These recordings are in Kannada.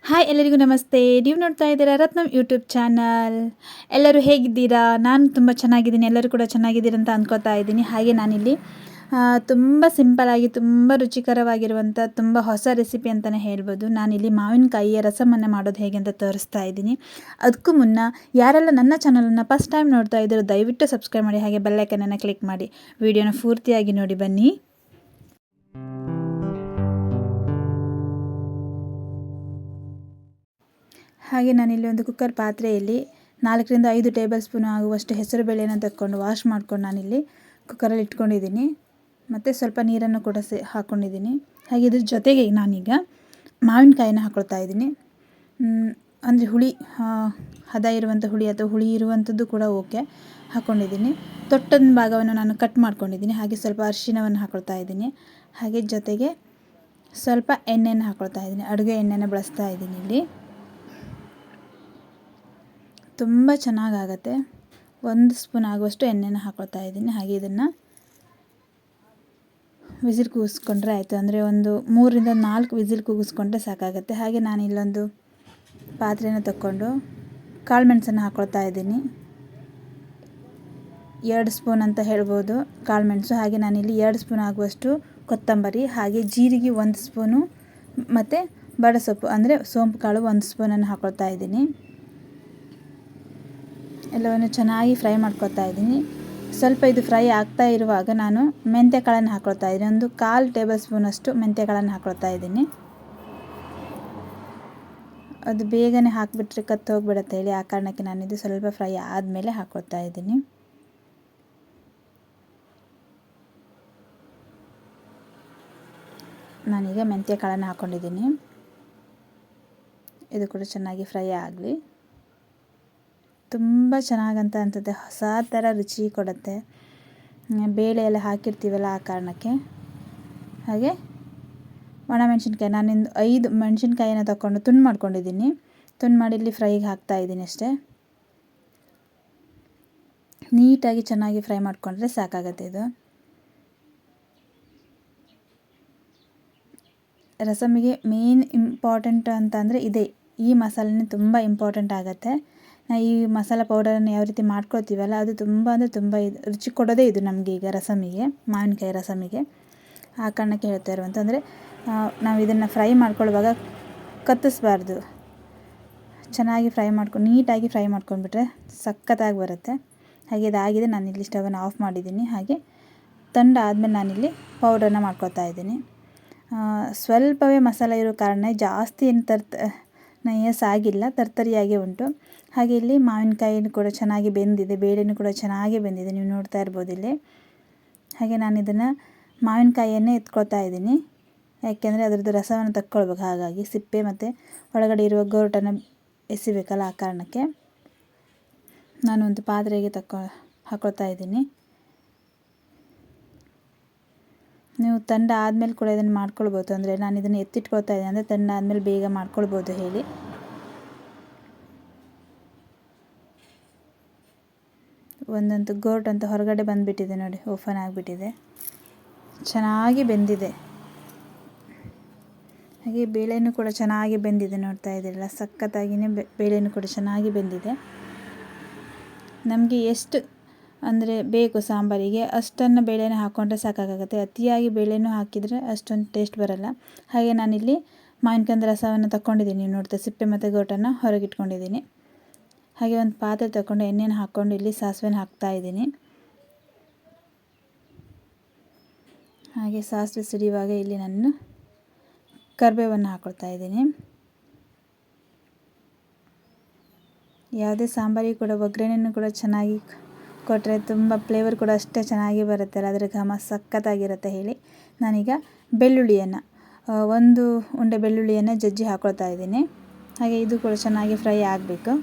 ಹಾಯ್ ಎಲ್ಲರಿಗೂ ನಮಸ್ತೆ. ನೀವು ನೋಡ್ತಾ ಇದ್ದೀರಾ ರತ್ನಂ ಯೂಟ್ಯೂಬ್ ಚಾನಲ್. ಎಲ್ಲರೂ ಹೇಗಿದ್ದೀರಾ? ನಾನು ತುಂಬ ಚೆನ್ನಾಗಿದ್ದೀನಿ. ಎಲ್ಲರೂ ಕೂಡ ಚೆನ್ನಾಗಿದ್ದೀರಾ ಅಂತ ಅಂದ್ಕೋತಾ ಇದ್ದೀನಿ. ಹಾಗೆ ನಾನಿಲ್ಲಿ ತುಂಬ ಸಿಂಪಲಾಗಿ ತುಂಬ ರುಚಿಕರವಾಗಿರುವಂಥ ತುಂಬ ಹೊಸ ರೆಸಿಪಿ ಅಂತಲೇ ಹೇಳ್ಬೋದು. ನಾನಿಲ್ಲಿ ಮಾವಿನಕಾಯಿಯ ರಸಮನ್ನು ಮಾಡೋದು ಹೇಗೆ ಅಂತ ತೋರಿಸ್ತಾ ಇದ್ದೀನಿ. ಅದಕ್ಕೂ ಮುನ್ನ ಯಾರೆಲ್ಲ ನನ್ನ ಚಾನಲನ್ನು ಫಸ್ಟ್ ಟೈಮ್ ನೋಡ್ತಾ ಇದ್ದೀರೋ ದಯವಿಟ್ಟು ಸಬ್ಸ್ಕ್ರೈಬ್ ಮಾಡಿ, ಹಾಗೆ ಬೆಲ್ ಐಕನನ್ನು ಕ್ಲಿಕ್ ಮಾಡಿ. ವಿಡಿಯೋನ ಪೂರ್ತಿಯಾಗಿ ನೋಡಿ ಬನ್ನಿ. ಹಾಗೆ ನಾನಿಲ್ಲಿ ಒಂದು ಕುಕ್ಕರ್ ಪಾತ್ರೆಯಲ್ಲಿ 4-5 ಟೇಬಲ್ ಸ್ಪೂನ್ ಆಗುವಷ್ಟು ಹೆಸರು ಬೇಳೆಯನ್ನು ತಗೊಂಡು ವಾಶ್ ಮಾಡ್ಕೊಂಡು ನಾನಿಲ್ಲಿ ಕುಕ್ಕರಲ್ಲಿ ಇಟ್ಕೊಂಡಿದ್ದೀನಿ. ಮತ್ತು ಸ್ವಲ್ಪ ನೀರನ್ನು ಕೂಡ ಹಾಕ್ಕೊಂಡಿದ್ದೀನಿ. ಹಾಗೆ ಇದ್ರ ಜೊತೆಗೆ ನಾನೀಗ ಮಾವಿನಕಾಯಿನ ಹಾಕ್ಕೊಳ್ತಾ ಇದ್ದೀನಿ. ಅಂದರೆ ಹುಳಿ ಹದ ಇರುವಂಥ ಹುಳಿ ಅಥವಾ ಹುಳಿ ಇರುವಂಥದ್ದು ಕೂಡ ಓಕೆ, ಹಾಕ್ಕೊಂಡಿದ್ದೀನಿ. ತೊಟ್ಟದ ಭಾಗವನ್ನು ನಾನು ಕಟ್ ಮಾಡ್ಕೊಂಡಿದ್ದೀನಿ. ಹಾಗೆ ಸ್ವಲ್ಪ ಅರಿಶಿಣವನ್ನು ಹಾಕ್ಕೊಳ್ತಾ ಇದ್ದೀನಿ. ಹಾಗೆ ಜೊತೆಗೆ ಸ್ವಲ್ಪ ಎಣ್ಣೆಯನ್ನು ಹಾಕ್ಕೊಳ್ತಾ ಇದ್ದೀನಿ. ಅಡುಗೆ ಎಣ್ಣೆನ ಬಳಸ್ತಾ ಇದ್ದೀನಿ ಇಲ್ಲಿ. ತುಂಬ ಚೆನ್ನಾಗಾಗತ್ತೆ. 1 ಸ್ಪೂನ್ ಆಗುವಷ್ಟು ಎಣ್ಣೆನ ಹಾಕ್ಕೊಳ್ತಾ ಇದ್ದೀನಿ. ಹಾಗೆ ಇದನ್ನು ವಿಸಿಲ್ ಕೂಗಿಸ್ಕೊಂಡ್ರೆ ಆಯಿತು. ಅಂದರೆ ಒಂದು 3-4 ವಿಸಿಲ್ ಕೂಗಿಸ್ಕೊಂಡ್ರೆ ಸಾಕಾಗುತ್ತೆ. ಹಾಗೆ ನಾನು ಇಲ್ಲೊಂದು ಪಾತ್ರೆನ ತಗೊಂಡು ಕಾಳು ಮೆಣಸನ್ನು ಹಾಕ್ಕೊಳ್ತಾ ಇದ್ದೀನಿ. 2 ಸ್ಪೂನ್ ಅಂತ ಹೇಳ್ಬೋದು ಕಾಳು ಮೆಣಸು. ಹಾಗೆ ನಾನಿಲ್ಲಿ 2 ಸ್ಪೂನ್ ಆಗುವಷ್ಟು ಕೊತ್ತಂಬರಿ, ಹಾಗೆ ಜೀರಿಗೆ 1 ಸ್ಪೂನು, ಮತ್ತು ಬಡಸೊಪ್ಪು ಅಂದರೆ ಸೋಂಪು ಕಾಳು 1 ಸ್ಪೂನನ್ನು ಹಾಕ್ಕೊಳ್ತಾ ಇದ್ದೀನಿ. ಎಲ್ಲವನ್ನು ಚೆನ್ನಾಗಿ ಫ್ರೈ ಮಾಡ್ಕೊಳ್ತಾ ಇದ್ದೀನಿ. ಸ್ವಲ್ಪ ಇದು ಫ್ರೈ ಆಗ್ತಾ ಇರುವಾಗ ನಾನು ಮೆಂತ್ಯ ಕಾಳನ್ನು ಹಾಕ್ಕೊಳ್ತಾ ಇದ್ದೀನಿ. ಒಂದು 1/4 ಟೇಬಲ್ ಸ್ಪೂನಷ್ಟು ಮೆಂತ್ಯ ಕಾಳನ್ನು ಹಾಕ್ಕೊಳ್ತಾ ಇದ್ದೀನಿ. ಅದು ಬೇಗನೆ ಹಾಕಿಬಿಟ್ರೆ ಕತ್ತು ಹೋಗಿಬಿಡುತ್ತೆ ಹೇಳಿ, ಆ ಕಾರಣಕ್ಕೆ ನಾನಿದು ಸ್ವಲ್ಪ ಫ್ರೈ ಆದಮೇಲೆ ಹಾಕ್ಕೊಳ್ತಾ ಇದ್ದೀನಿ. ನಾನೀಗ ಮೆಂತ್ಯ ಕಾಳನ್ನು ಹಾಕ್ಕೊಂಡಿದ್ದೀನಿ. ಇದು ಕೂಡ ಚೆನ್ನಾಗಿ ಫ್ರೈ ಆಗಲಿ. ತುಂಬ ಚೆನ್ನಾಗಂತ ಅನ್ಸುತ್ತೆ, ಹೊಸ ಥರ ರುಚಿ ಕೊಡುತ್ತೆ. ಬೇಳೆ ಎಲ್ಲ ಹಾಕಿರ್ತೀವಲ್ಲ ಆ ಕಾರಣಕ್ಕೆ. ಹಾಗೆ ಒಣಮೆಣಸಿನ್ಕಾಯಿ ನಾನಿಂದು 5 ಮೆಣಸಿನ್ಕಾಯಿನ ತಗೊಂಡು ತುಂಡು ಮಾಡ್ಕೊಂಡಿದ್ದೀನಿ. ತುಂಡು ಮಾಡಿ ಇಲ್ಲಿ ಫ್ರೈಗೆ ಹಾಕ್ತಾಯಿದ್ದೀನಿ ಅಷ್ಟೇ. ನೀಟಾಗಿ ಚೆನ್ನಾಗಿ ಫ್ರೈ ಮಾಡಿಕೊಂಡ್ರೆ ಸಾಕಾಗತ್ತೆ. ಇದು ರಸಮಿಗೆ ಮೇನ್ ಇಂಪಾರ್ಟೆಂಟ್ ಅಂತಂದರೆ ಇದೆ, ಈ ಮಸಾಲೆನೇ ತುಂಬ ಇಂಪಾರ್ಟೆಂಟ್ ಆಗುತ್ತೆ. ಈ ಮಸಾಲ ಪೌಡರನ್ನು ಯಾವ ರೀತಿ ಮಾಡ್ಕೊಳ್ತೀವಲ್ಲ ಅದು ತುಂಬ ಅಂದರೆ ತುಂಬ ರುಚಿ ಕೊಡೋದೇ ಇದು ನಮಗೆ ಈಗ ರಸಮಿಗೆ, ಮಾವಿನಕಾಯಿ ರಸಮಿಗೆ. ಆ ಕಾರಣಕ್ಕೆ ಹೇಳ್ತಾ ಇರುವಂಥ, ಅಂದರೆ ನಾವು ಇದನ್ನು ಫ್ರೈ ಮಾಡ್ಕೊಳ್ಳುವಾಗ ಕತ್ತಿಸ್ಬಾರ್ದು. ಚೆನ್ನಾಗಿ ಫ್ರೈ ನೀಟಾಗಿ ಫ್ರೈ ಮಾಡ್ಕೊಂಡ್ಬಿಟ್ರೆ ಸಖತ್ತಾಗಿ ಬರುತ್ತೆ. ಹಾಗೆ ಇದಾಗಿದೆ. ನಾನಿಲ್ಲಿ ಸ್ಟವನ್ನು ಆಫ್ ಮಾಡಿದ್ದೀನಿ. ಹಾಗೆ ತಂಡ ಆದಮೇಲೆ ನಾನಿಲ್ಲಿ ಪೌಡರನ್ನ ಮಾಡ್ಕೊಳ್ತಾ ಇದ್ದೀನಿ. ಸ್ವಲ್ಪವೇ ಮಸಾಲೆ ಇರೋ ಕಾರಣ ಜಾಸ್ತಿ ಏನು ನಯಸಾಗಿಲ್ಲ, ತರ್ತರಿಯಾಗಿ ಉಂಟು. ಹಾಗೆ ಇಲ್ಲಿ ಮಾವಿನಕಾಯಿನೂ ಕೂಡ ಚೆನ್ನಾಗಿ ಬೆಂದಿದೆ, ಬೇಳೆನೂ ಕೂಡ ಚೆನ್ನಾಗಿ ಬೆಂದಿದೆ, ನೀವು ನೋಡ್ತಾ ಇರ್ಬೋದು ಇಲ್ಲಿ. ಹಾಗೆ ನಾನು ಇದನ್ನು ಮಾವಿನಕಾಯಿಯನ್ನೇ ಎತ್ಕೊಳ್ತಾ ಇದ್ದೀನಿ, ಯಾಕೆಂದರೆ ಅದರದ್ದು ರಸವನ್ನು ತಕ್ಕೊಳ್ಬೇಕು. ಹಾಗಾಗಿ ಸಿಪ್ಪೆ ಮತ್ತು ಒಳಗಡೆ ಇರುವ ಗೋಟನ್ನು ಎಸಿಬೇಕಲ್ಲ, ಆ ಕಾರಣಕ್ಕೆ ನಾನು ಒಂದು ಪಾತ್ರೆಗೆ ಹಾಕ್ಕೊಳ್ತಾ ಇದ್ದೀನಿ. ನೀವು ತಂಡ ಆದಮೇಲೆ ಕೂಡ ಇದನ್ನು ಮಾಡ್ಕೊಳ್ಬೋದು. ಅಂದರೆ ನಾನು ಇದನ್ನು ಎತ್ತಿಟ್ಕೊಳ್ತಾ ಇದ್ದೀನಿ, ಅಂದರೆ ತಂಡ ಆದಮೇಲೆ ಬೇಗ ಮಾಡ್ಕೊಳ್ಬೋದು ಹೇಳಿ. ಒಂದಂತೂ ಗೋಟ್ ಅಂತ ಹೊರಗಡೆ ಬಂದುಬಿಟ್ಟಿದೆ ನೋಡಿ, ಓಪನ್ ಆಗಿಬಿಟ್ಟಿದೆ, ಚೆನ್ನಾಗಿ ಬೆಂದಿದೆ. ಹಾಗೆ ಬೇಳೆನೂ ಕೂಡ ಚೆನ್ನಾಗಿ ಬೆಂದಿದೆ, ನೋಡ್ತಾ ಇದ್ದೀರಲ್ಲ, ಸಖತ್ತಾಗಿಯೇ ಬೇಳೆನೂ ಕೂಡ ಚೆನ್ನಾಗಿ ಬೆಂದಿದೆ. ನಮಗೆ ಎಷ್ಟು ಅಂದರೆ ಬೇಕು ಸಾಂಬಾರಿಗೆ ಅಷ್ಟನ್ನು ಬೇಳೆನ ಹಾಕ್ಕೊಂಡ್ರೆ ಸಾಕಾಗುತ್ತೆ. ಅತಿಯಾಗಿ ಬೇಳೆನೂ ಹಾಕಿದರೆ ಅಷ್ಟೊಂದು ಟೇಸ್ಟ್ ಬರಲ್ಲ. ಹಾಗೆ ನಾನಿಲ್ಲಿ ಮಾವಿನಕಾಯಿ ರಸವನ್ನು ತಗೊಂಡಿದ್ದೀನಿ, ನೀವು ನೋಡ್ತಾ ಸಿಪ್ಪೆ ಮತ್ತು ಗೋಟನ್ನು ಹೊರಗಿಟ್ಕೊಂಡಿದ್ದೀನಿ. ಹಾಗೆ ಒಂದು ಪಾತ್ರೆ ತಗೊಂಡು ಎಣ್ಣೆನ ಹಾಕ್ಕೊಂಡು ಇಲ್ಲಿ ಸಾಸಿವೆನ ಹಾಕ್ತಾಯಿದ್ದೀನಿ. ಹಾಗೆ ಸಾಸಿವೆ ಸಿಡಿಯುವಾಗ ಇಲ್ಲಿ ನಾನು ಕರಿಬೇವನ್ನು ಹಾಕ್ಕೊಳ್ತಾ ಇದ್ದೀನಿ. ಯಾವುದೇ ಸಾಂಬಾರಿಗೆ ಕೂಡ ಒಗ್ಗರಣೆನೂ ಕೂಡ ಚೆನ್ನಾಗಿ ಕೊಟ್ಟರೆ ತುಂಬ ಫ್ಲೇವರ್ ಕೂಡ ಅಷ್ಟೇ ಚೆನ್ನಾಗಿ ಬರುತ್ತಲ್ಲ, ಅದರ ಘಮ ಸಖತ್ತಾಗಿರುತ್ತೆ ಹೇಳಿ. ನಾನೀಗ ಬೆಳ್ಳುಳ್ಳಿಯನ್ನು 1 ಉಂಡೆ ಬೆಳ್ಳುಳ್ಳಿಯನ್ನು ಜಜ್ಜಿ ಹಾಕ್ಕೊಳ್ತಾ ಇದ್ದೀನಿ. ಹಾಗೆ ಇದು ಕೂಡ ಚೆನ್ನಾಗಿ ಫ್ರೈ ಆಗಬೇಕು.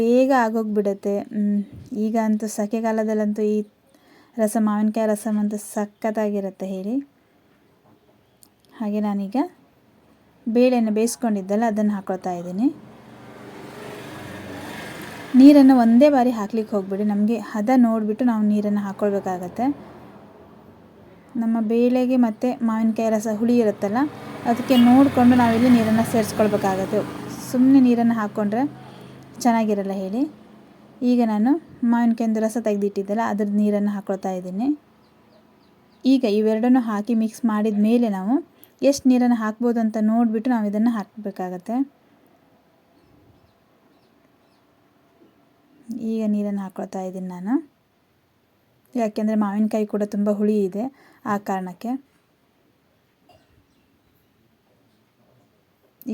ಬೇಗ ಆಗೋಗಿಬಿಡುತ್ತೆ. ಈಗ ಅಂತೂ ಸೆಕೆಗಾಲದಲ್ಲಂತೂ ಈ ಮಾವಿನಕಾಯಿ ರಸಮ್ ಅಂತೂ ಸಖತ್ತಾಗಿರುತ್ತೆ ಹೇಳಿ. ಹಾಗೆ ನಾನೀಗ ಬೇಳೆಯನ್ನು ಬೇಯಿಸ್ಕೊಂಡಿದ್ದಲ್ಲ ಅದನ್ನು ಹಾಕ್ಕೊಳ್ತಾ ಇದ್ದೀನಿ. ನೀರನ್ನು ಒಂದೇ ಬಾರಿ ಹಾಕ್ಲಿಕ್ಕೆ ಹೋಗ್ಬಿಡಿ, ನಮಗೆ ಹದ ನೋಡಿಬಿಟ್ಟು ನಾವು ನೀರನ್ನು ಹಾಕ್ಕೊಳ್ಬೇಕಾಗತ್ತೆ. ನಮ್ಮ ಬೇಳೆಗೆ ಮತ್ತು ಮಾವಿನಕಾಯಿ ರಸ ಹುಳಿ ಇರುತ್ತಲ್ಲ, ಅದಕ್ಕೆ ನೋಡಿಕೊಂಡು ನಾವಿಲ್ಲಿ ನೀರನ್ನು ಸೇರಿಸ್ಕೊಳ್ಬೇಕಾಗತ್ತೆ. ಸುಮ್ಮನೆ ನೀರನ್ನು ಹಾಕ್ಕೊಂಡ್ರೆ ಚೆನ್ನಾಗಿರಲ್ಲ ಹೇಳಿ. ಈಗ ನಾನು ಮಾವಿನಕಾಯಿಂದ ರಸ ತೆಗೆದಿಟ್ಟಿದ್ದೆಲ್ಲ ಅದ್ರದ್ದು ನೀರನ್ನು ಹಾಕ್ಕೊಳ್ತಾ ಇದ್ದೀನಿ. ಈಗ ಇವೆರಡನ್ನೂ ಹಾಕಿ ಮಿಕ್ಸ್ ಮಾಡಿದ ಮೇಲೆ ನಾವು ಎಷ್ಟು ನೀರನ್ನು ಹಾಕ್ಬೋದು ಅಂತ ನೋಡಿಬಿಟ್ಟು ನಾವು ಇದನ್ನು ಹಾಕಬೇಕಾಗತ್ತೆ. ಈಗ ನೀರನ್ನು ಹಾಕ್ಕೊಳ್ತಾ ಇದ್ದೀನಿ ನಾನು, ಯಾಕೆಂದರೆ ಮಾವಿನಕಾಯಿ ಕೂಡ ತುಂಬ ಹುಳಿ ಇದೆ, ಆ ಕಾರಣಕ್ಕೆ.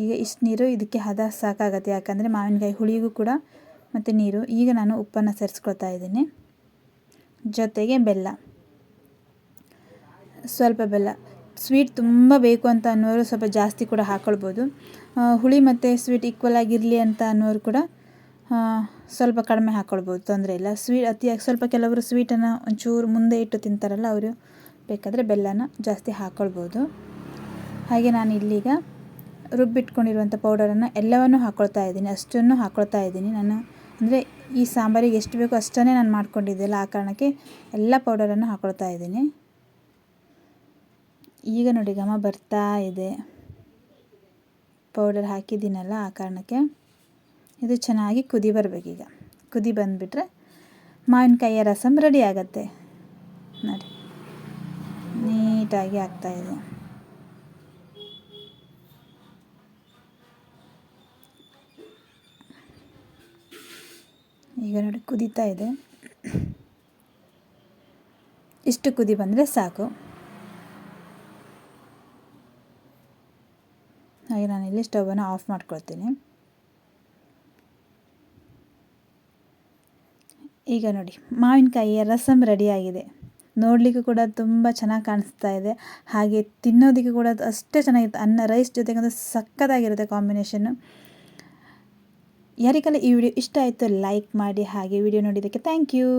ಈಗ ಇಷ್ಟು ನೀರು ಇದಕ್ಕೆ ಹದ ಸಾಕಾಗತ್ತೆ, ಯಾಕಂದರೆ ಮಾವಿನಕಾಯಿ ಹುಳಿಗೂ ಕೂಡ ಮತ್ತು ನೀರು. ಈಗ ನಾನು ಉಪ್ಪನ್ನು ಸೇರಿಸ್ಕೊಳ್ತಾ ಇದ್ದೀನಿ, ಜೊತೆಗೆ ಬೆಲ್ಲ, ಸ್ವಲ್ಪ ಬೆಲ್ಲ. ಸ್ವೀಟ್ ತುಂಬ ಬೇಕು ಅಂತ ಅನ್ನೋರು ಸ್ವಲ್ಪ ಜಾಸ್ತಿ ಕೂಡ ಹಾಕ್ಕೊಳ್ಬೋದು. ಹುಳಿ ಮತ್ತು ಸ್ವೀಟ್ ಈಕ್ವಲ್ ಆಗಿರಲಿ ಅಂತ ಅನ್ನೋರು ಕೂಡ ಸ್ವಲ್ಪ ಕಡಿಮೆ ಹಾಕ್ಕೊಳ್ಬೋದು, ತೊಂದರೆ ಇಲ್ಲ. ಅತಿಯಾಗಿ ಸ್ವಲ್ಪ ಕೆಲವರು ಸ್ವೀಟನ್ನು ಒಂಚೂರು ಮುಂದೆ ಇಟ್ಟು ತಿಂತಾರಲ್ಲ, ಅವರು ಬೇಕಾದರೆ ಬೆಲ್ಲನ ಜಾಸ್ತಿ ಹಾಕ್ಕೊಳ್ಬೋದು. ಹಾಗೆ ನಾನು ಇಲ್ಲೀಗ ರುಬ್ಬಿಟ್ಕೊಂಡಿರುವಂಥ ಪೌಡರನ್ನು ಎಲ್ಲವನ್ನೂ ಹಾಕ್ಕೊಳ್ತಾ ಇದ್ದೀನಿ, ಅಷ್ಟನ್ನು ಹಾಕ್ಕೊಳ್ತಾ ಇದ್ದೀನಿ ನಾನು. ಅಂದರೆ ಈ ಸಾಂಬಾರಿಗೆ ಎಷ್ಟು ಬೇಕೋ ಅಷ್ಟನ್ನೇ ನಾನು ಮಾಡ್ಕೊಂಡಿದ್ದೆಲ್ಲ, ಆ ಕಾರಣಕ್ಕೆ ಎಲ್ಲ ಪೌಡರನ್ನು ಹಾಕ್ಕೊಳ್ತಾ ಇದ್ದೀನಿ. ಈಗ ನೋಡಿ ಘಮ ಬರ್ತಾ ಇದೆ, ಪೌಡರ್ ಹಾಕಿದ್ದೀನಲ್ಲ, ಆ ಕಾರಣಕ್ಕೆ. ಇದು ಚೆನ್ನಾಗಿ ಕುದಿ ಬರಬೇಕೀಗ. ಕುದಿ ಬಂದುಬಿಟ್ರೆ ಮಾವಿನಕಾಯಿಯ ರಸಂ ರೆಡಿ ಆಗುತ್ತೆ ನೋಡಿ, ನೀಟಾಗಿ ಆಗ್ತಾಯಿದೆ. ಈಗ ನೋಡಿ ಕುದೀತಾ ಇದೆ, ಇಷ್ಟು ಕುದಿ ಬಂದರೆ ಸಾಕು. ಹಾಗೆ ನಾನಿಲ್ಲಿ ಸ್ಟವನ್ನು ಆಫ್ ಮಾಡ್ಕೊಳ್ತೀನಿ. ಈಗ ನೋಡಿ ಮಾವಿನಕಾಯಿಯ ರಸಂ ರೆಡಿಯಾಗಿದೆ. ನೋಡಲಿಕ್ಕೂ ಕೂಡ ತುಂಬ ಚೆನ್ನಾಗಿ ಕಾಣಿಸ್ತಾ ಇದೆ, ಹಾಗೆ ತಿನ್ನೋದಕ್ಕೆ ಕೂಡ ಅಷ್ಟೇ ಚೆನ್ನಾಗಿರುತ್ತೆ. ಅನ್ನ ರೈಸ್ ಜೊತೆಗೆ ಸಕ್ಕತ್ತಾಗಿರುತ್ತೆ ಕಾಂಬಿನೇಷನ್ನು. ಯಾರಿಗೆಲ್ಲ ಈ ವಿಡಿಯೋ ಇಷ್ಟ ಆಯಿತು ಲೈಕ್ ಮಾಡಿ, ಹಾಗೆ ವಿಡಿಯೋ ನೋಡಿದ್ದಕ್ಕೆ ಥ್ಯಾಂಕ್ ಯು.